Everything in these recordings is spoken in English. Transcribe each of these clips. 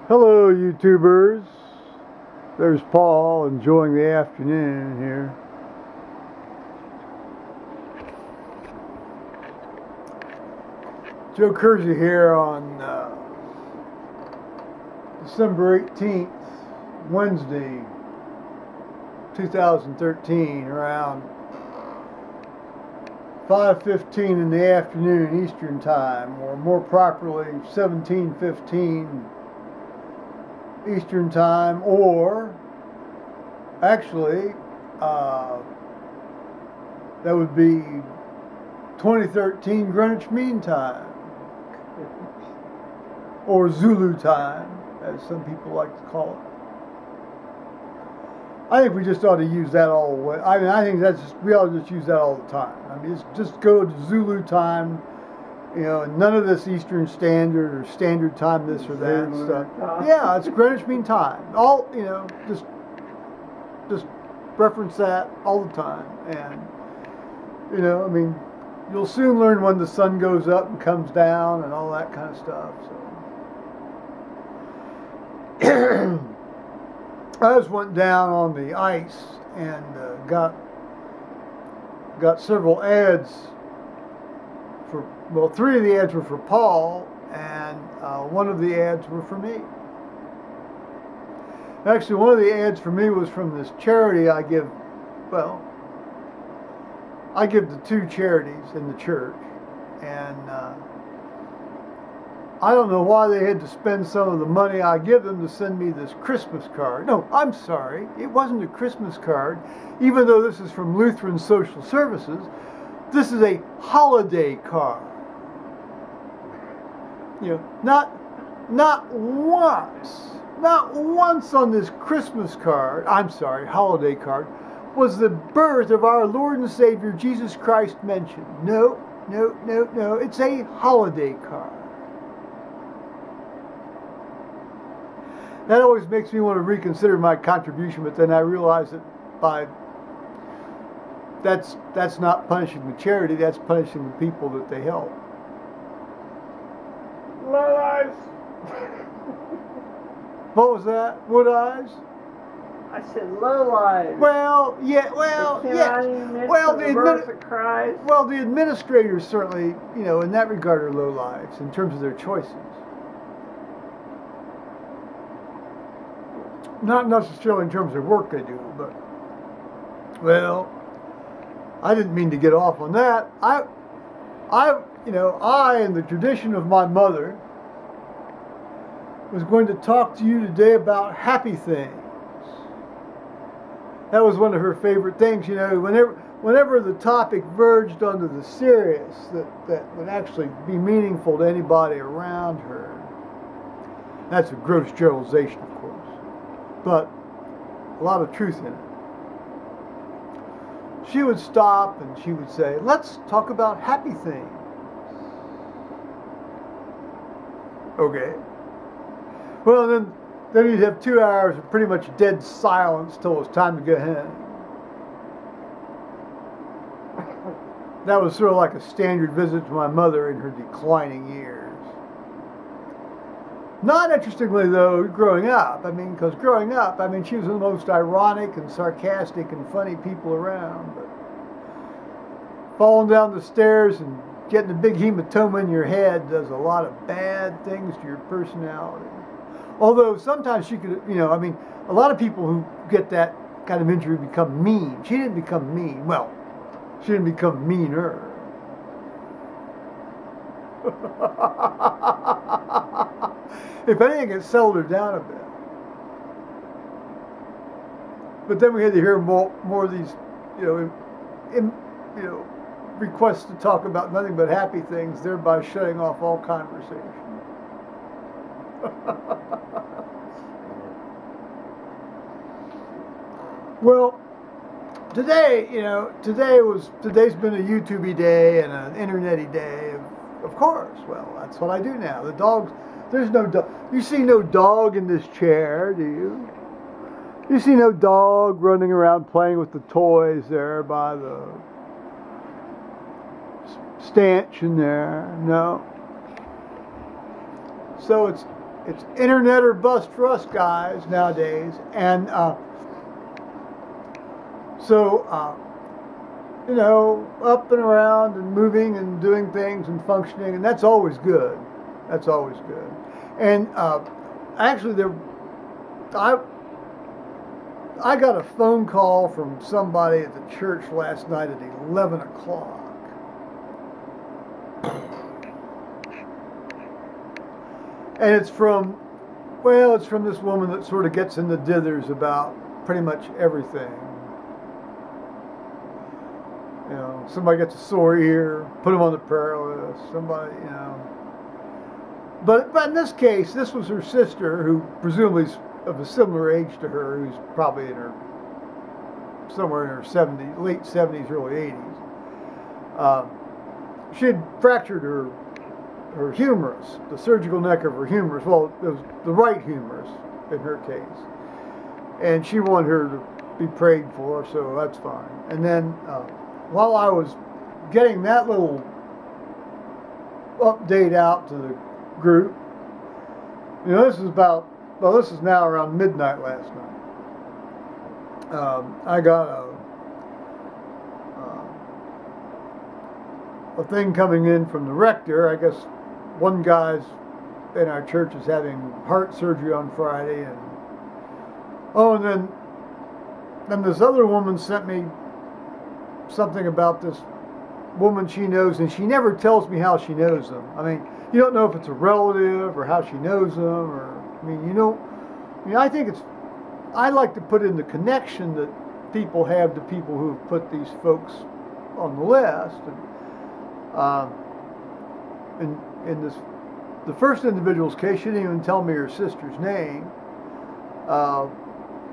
Hello, YouTubers. There's Paul enjoying the afternoon here. Joe Kersey here on December 18th, Wednesday, 2013, around 5:15 in the afternoon Eastern Time, or more properly 17:15 Eastern Time, or actually that would be 2013 Greenwich Mean Time, or Zulu Time, as some people like to call it. I think we just ought to use that all the way. I think we ought to just use that all the time. It's just go to Zulu Time, and none of this Eastern Standard or Standard Time, this or that stuff. Yeah, it's Greenwich Mean Time. All just reference that all the time, and you'll soon learn when the sun goes up and comes down and all that kind of stuff. So. I just went down on the ice and got several ads three of the ads were for Paul, and one of the ads were for me. Actually, one of the ads for me was from this charity I give. Well, I give to two charities in the church, and I don't know why they had to spend some of the money I give them to send me this Christmas card. No, I'm sorry. It wasn't a Christmas card. Even though this is from Lutheran Social Services, this is a holiday card. Not once on this Christmas card, holiday card, was the birth of our Lord and Savior Jesus Christ mentioned. No. It's a holiday card. That always makes me want to reconsider my contribution, but then I realize that that's not punishing the charity, that's punishing the people that they help. Low eyes. What was that? Wood eyes? I said low eyes. Well, the administrators certainly, in that regard, are low lives in terms of their choices. Not necessarily in terms of work they do, but I didn't mean to get off on that. I, in the tradition of my mother, was going to talk to you today about happy things. That was one of her favorite things. Whenever the topic verged onto the serious, that would actually be meaningful to anybody around her. That's a gross generalization, of course, but a lot of truth in it. She would stop and she would say, "Let's talk about happy things." Okay. Well, then you'd have 2 hours of pretty much dead silence till it was time to go home. That was sort of like a standard visit to my mother in her declining years. Not interestingly, though, growing up. Because growing up, she was the most ironic and sarcastic and funny people around. But falling down the stairs and getting a big hematoma in your head does a lot of bad things to your personality. Although sometimes she could, a lot of people who get that kind of injury become mean. She didn't become mean. Well, she didn't become meaner. If anything, it settled her down a bit. But then we had to hear more of these, requests to talk about nothing but happy things, thereby shutting off all conversation. Well, today's been a YouTube-y day and an internet-y day, of course. Well, that's what I do now. The dogs. There's no dog. You see no dog in this chair, do you? You see no dog running around playing with the toys there by the stanchion there. No. So it's internet or bust for us guys nowadays, and you know, up and around and moving and doing things and functioning, and that's always good. That's always good. And actually, I got a phone call from somebody at the church last night at 11 o'clock. And it's from this woman that sort of gets in the dithers about pretty much everything. You know, somebody gets a sore ear, put them on the prayer list. Somebody, you know. But in this case, this was her sister, who presumably is of a similar age to her, who's probably somewhere in her 70s, late 70s, early 80s. She had fractured her humerus, the surgical neck of her humerus. Well, it was the right humerus in her case. And she wanted her to be prayed for, so that's fine. And then while I was getting that little update out to the group, you know, this is now around midnight last night. I got a thing coming in from the rector. I guess one guy's in our church is having heart surgery on Friday, and then this other woman sent me something about this woman she knows, and she never tells me how she knows them. I mean, you don't know if it's a relative or how she knows them, or I like to put in the connection that people have to people who've put these folks on the list. And in the first individual's case, she didn't even tell me her sister's name. A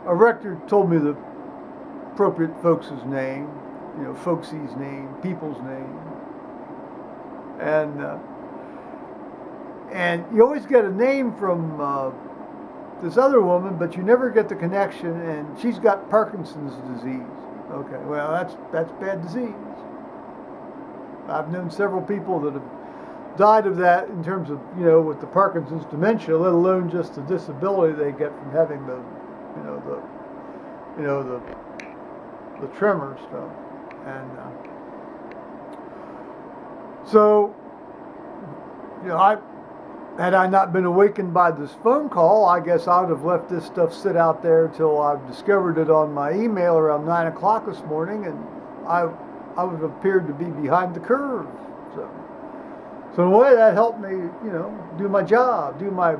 rector told me the appropriate folks' name, you know, folksy's name, people's name, and you always get a name from this other woman, but you never get the connection. And she's got Parkinson's disease. Okay, well that's bad disease. I've known several people that have died of that in terms of, you know, with the Parkinson's dementia, let alone just the disability they get from having the tremor stuff. And so, you know, had I not been awakened by this phone call, I guess I would have left this stuff sit out there till I discovered it on my email around 9 o'clock this morning, and I would have appeared to be behind the curve. So in a way, that helped me, you know, do my job, do my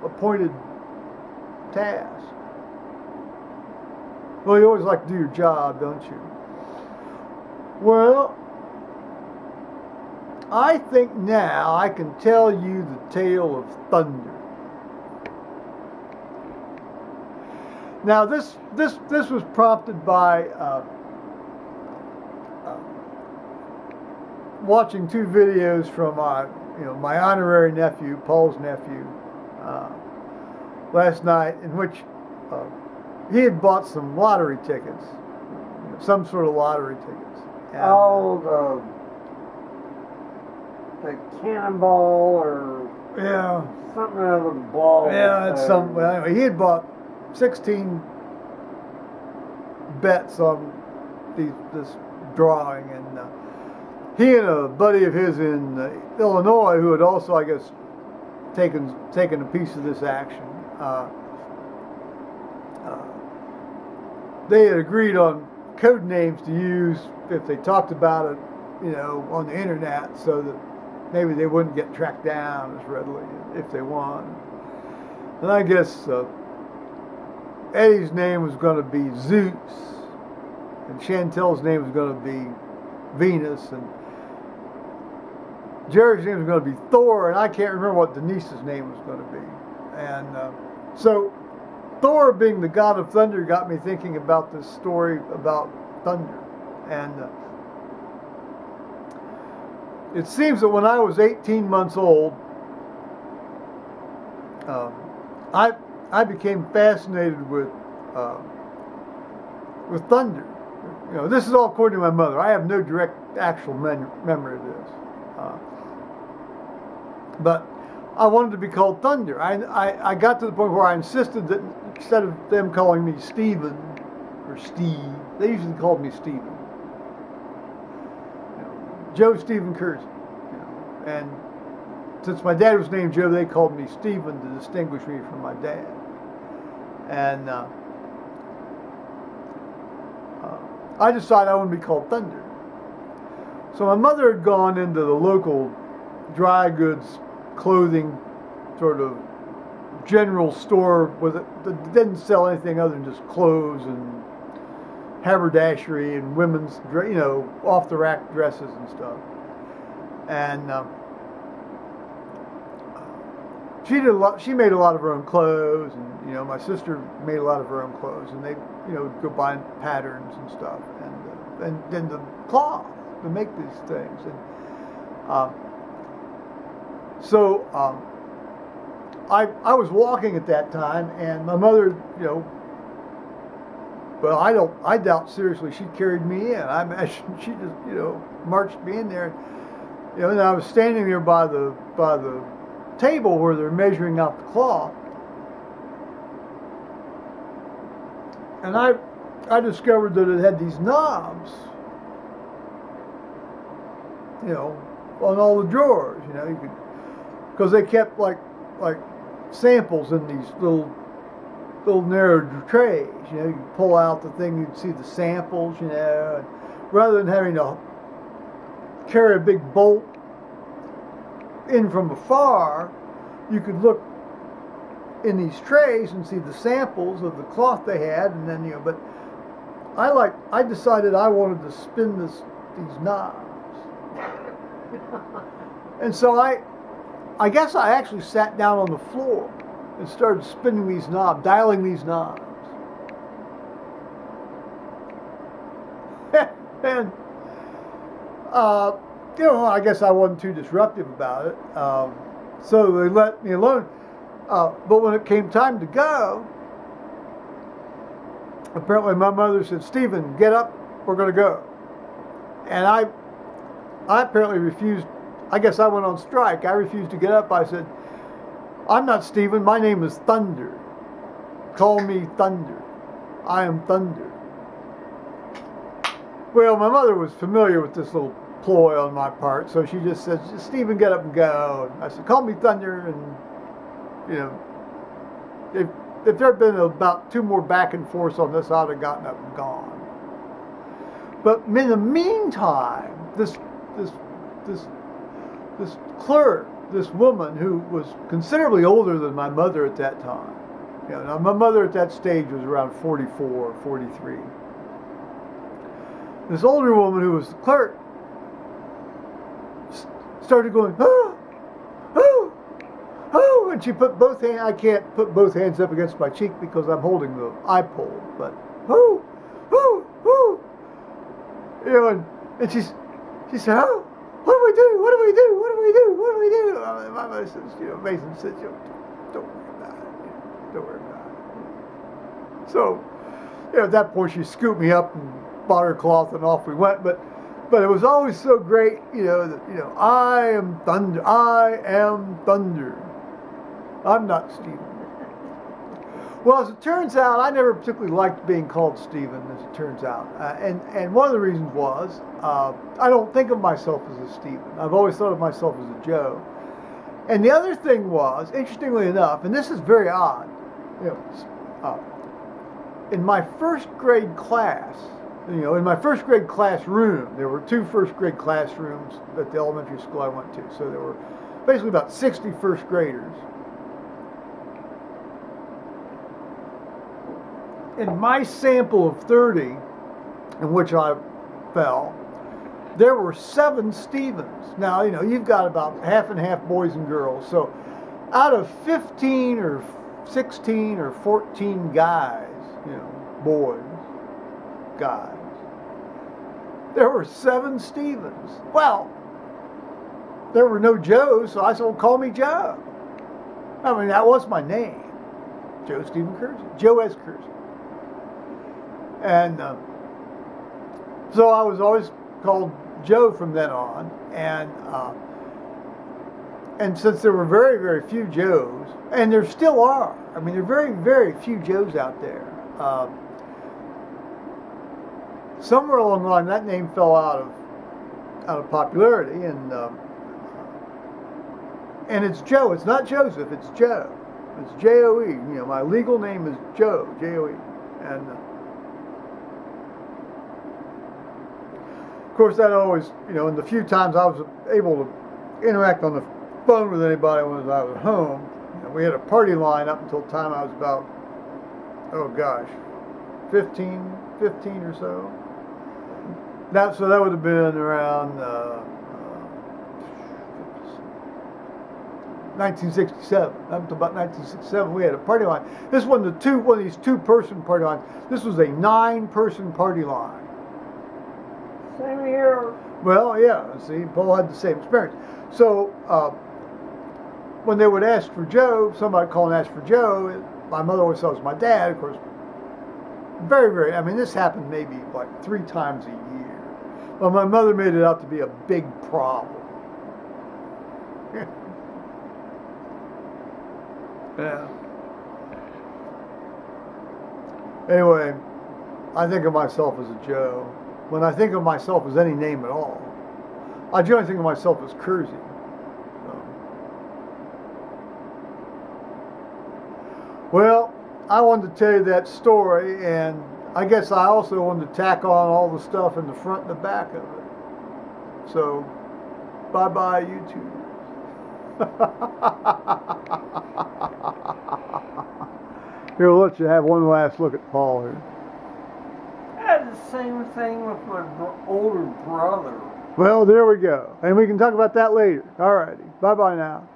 appointed task. Well, you always like to do your job, don't you? Well, I think now I can tell you the tale of thunder. Now, this was prompted by watching two videos from my honorary nephew, Paul's nephew, last night, in which he had bought some lottery tickets, some sort of lottery tickets. And, the cannonball or something out of the ball. Yeah, it's some. Well, anyway, he had bought 16 bets on this drawing, and he and a buddy of his in Illinois, who had also, I guess, taken a piece of this action, they had agreed on code names to use if they talked about it, you know, on the internet, so that maybe they wouldn't get tracked down as readily if they won. And I guess Eddie's name was going to be Zeus, and Chantel's name was going to be Venus, and Jerry's name was going to be Thor, and I can't remember what Denise's name was going to be. And so Thor, being the god of thunder, got me thinking about this story about thunder. And it seems that when I was 18 months old, I became fascinated with thunder. You know, this is all according to my mother. I have no direct actual memory of this. But I wanted to be called Thunder. I got to the point where I insisted that instead of them calling me Stephen or Steve, they usually called me Stephen. Joe Stephen Kersey. And since my dad was named Joe, they called me Stephen to distinguish me from my dad. And I decided I wanted to be called Thunder. So my mother had gone into the local dry goods clothing sort of general store that didn't sell anything other than just clothes and haberdashery and women's, off the rack dresses and stuff. And she made a lot of her own clothes, and my sister made a lot of her own clothes, and they go buy patterns and stuff, and then the cloth to make these things. And so I was walking at that time, and my mother, well, I doubt seriously she carried me in. I imagine she just, marched me in there. And I was standing there by the table where they're measuring out the cloth. And I discovered that it had these knobs, on all the drawers, you could, because they kept like samples in these little narrow trays. You pull out the thing, you'd see the samples, and rather than having to carry a big bolt in from afar, you could look in these trays and see the samples of the cloth they had, and then but I decided I wanted to spin these knobs. And so I guess I actually sat down on the floor and started spinning these knobs, dialing these knobs. And I guess I wasn't too disruptive about it, so they let me alone. But when it came time to go, apparently my mother said, "Stephen, get up, we're going to go." And I apparently refused. I guess I went on strike. I refused to get up. I said, "I'm not Stephen, my name is Thunder. Call me Thunder. I am Thunder." Well, my mother was familiar with this little ploy on my part, so she just said, "Stephen, get up and go." And I said, "Call me Thunder," and if there had been about two more back and forths on this, I'd have gotten up and gone. But in the meantime, this clerk, this woman who was considerably older than my mother at that time, now my mother at that stage was around 44 or 43. This older woman who was the clerk started going, "Oh, oh, oh," and she put both hands, I can't put both hands up against my cheek because I'm holding the eye pole, but, "Oh, oh, oh," and she said, "Oh, what do we do? What do we do? What do we do? What do we do?" My mother says, Mason said, "Don't worry about it. Don't worry about it." So, at that point, she scooped me up and bought her cloth, and off we went. But it was always so great, that I am Thunder. I am Thunder. I'm not Stephen. Well, as it turns out, I never particularly liked being called Stephen, as it turns out. And one of the reasons was, I don't think of myself as a Stephen. I've always thought of myself as a Joe. And the other thing was, interestingly enough, and this is very odd, in my first grade class, in my first grade classroom, there were two first grade classrooms at the elementary school I went to. So there were basically about 60 first graders. In my sample of 30, in which I fell, there were 7 Stephens. Now, you've got about half and half boys and girls. So out of 15 or 16 or 14 guys, boys, guys, there were 7 Stephens. Well, there were no Joes, so I said, "Well, call me Joe." I mean, that was my name, Joe Stephen Kersey, Joe S. Kersey. And so I was always called Joe from then on. And since there were very, very few Joes, and there still are, I mean, there are very, very few Joes out there. Somewhere along the line, that name fell out of popularity, and it's Joe. It's not Joseph. It's Joe. It's Joe. You know, my legal name is Joe. Joe. And of course, that always, you know, in the few times I was able to interact on the phone with anybody when I was at home, you know, we had a party line up until the time I was about, oh gosh, 15 or so. So that would have been around 1967. Up to about 1967, we had a party line. This wasn't one of these two-person party lines. This was a 9-person party line. Same here. Well, yeah. See, Paul had the same experience. So when they would ask for Joe, somebody call and ask for Joe. My mother always thought it was my dad. Of course, very, very. I mean, this happened maybe like 3 times a year. But my mother made it out to be a big problem. Yeah. Anyway, I think of myself as a Joe. When I think of myself as any name at all, I generally think of myself as Kersey. So. Well, I wanted to tell you that story, and I guess I also wanted to tack on all the stuff in the front and the back of it. So, bye-bye, YouTube. Here, we'll let you have one last look at Paul here. I had the same thing with my older brother. Well, there we go. And we can talk about that later. All righty. Bye-bye now.